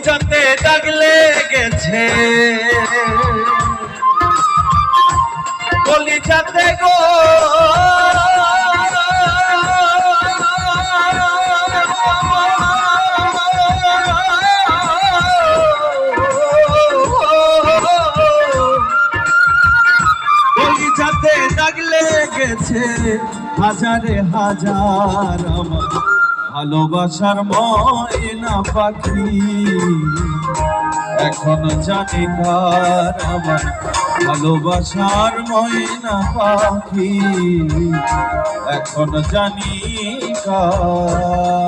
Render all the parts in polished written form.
কলিজাতে দাগ লেগেছে, কলিজাতে গো কলিজাতে দাগ লেগেছে, হাজারে হাজার আমার ভালোবাসার ময়না পাখি। এখন জানি কার আমার ভালোবাসার ময়না পাখি, এখন জানি কার।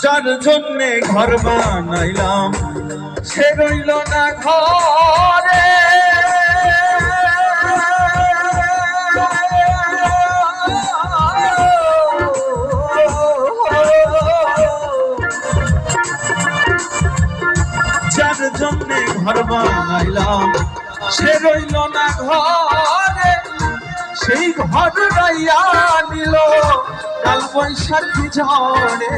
যার জন্যে ঘর বানাইলাম সে রইল না ঘরে, যার জন্যে ঘর বানাইলাম সে রইল না ঘরে, সেই ঘর রাইয়া নিল কাল বৈশাখী ঝড়ে।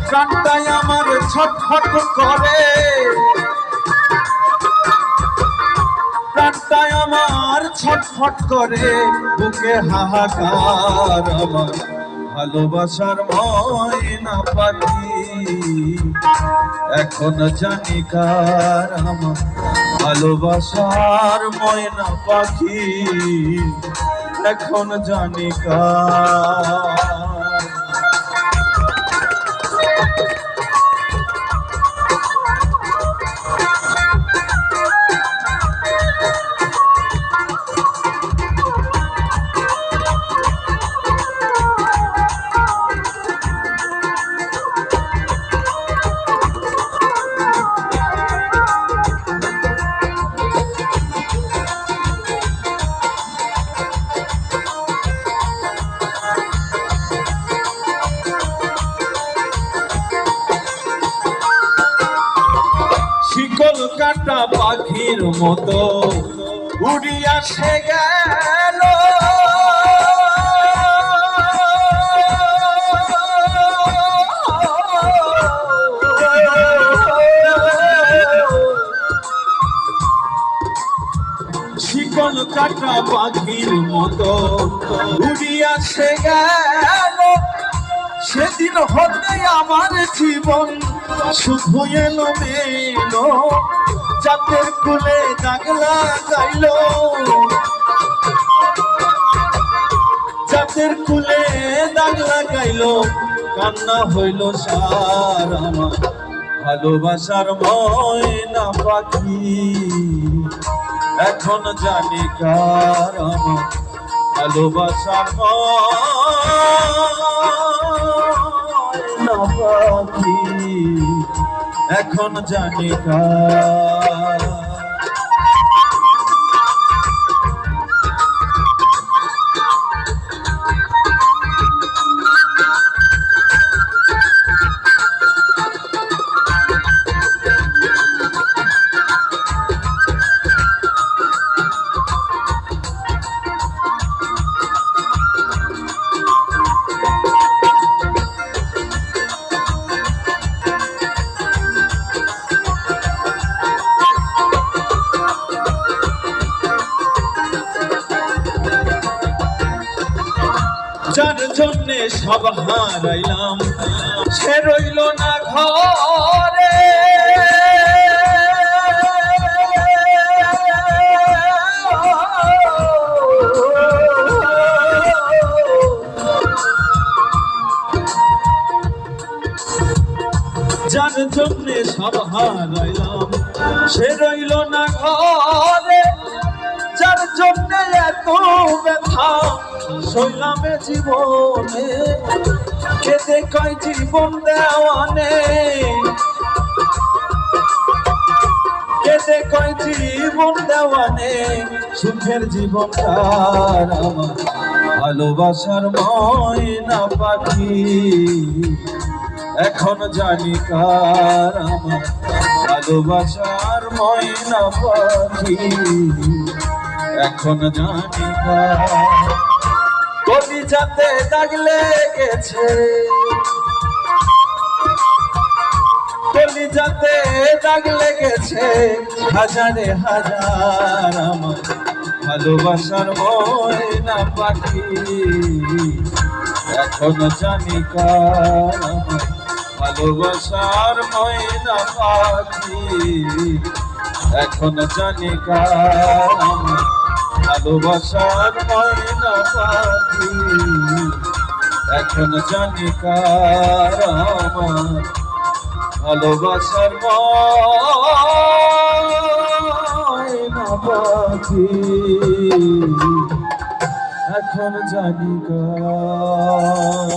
প্রাণটাই আমার ছটফট করে, প্রাণটাই আমার ছটফট করে, বুকে হাহাকার আমার ভালোবাসার ময়না পাখি। এখন জানি কার আমার ভালোবাসার ময়না পাখি, এখন জানি কার। শিকল কাটা পাখির মতো উড়িয়া সে গেল, শিকল কাটা পাখির মতো উড়িয়া সে গেল। সেদিন হতে আমার জীবন শুধু এলো মেলো, জাতের কুলে দাগ লাগাইল, জাতের কুলে দাগ লাগাইল, কান্না হইল সার আমার ভালোবাসার ময়না পাখি। এখন জানি কার আমার ভালোবাসার ময়না পাখি, এখন জানি কার। যার জন্যে সব হারাইলাম সে রইল না ঘরে, যার জন্যে সব হারাইলাম সে রইল না ঘরে, যার জন্যে এত ব্যথা সইলামে জীবনে, কেঁদে কয় জীবন দেওয়ানে, কেঁদে যে কয় জীবন দেওয়ানে সুখের জীবনটার আমার ভালোবাসার ময়না পাখি এখন জানি কার আমার ভালোবাসার ময়না পাখি এখন জানি কার কলিজাতে দাগ লেগেছে কলিজাতে দাগ লেগেছে হাজারে হাজার আমার ভালোবাসার ময়না পাখি এখন জানি কার আমার ভালোবাসার ময়না পাখি এখন জানি কার আমার ভালোবাসার ময়না পাখি এখন জানি কার আমার ভালোবাসার ময়না পাখি এখন জানি কার।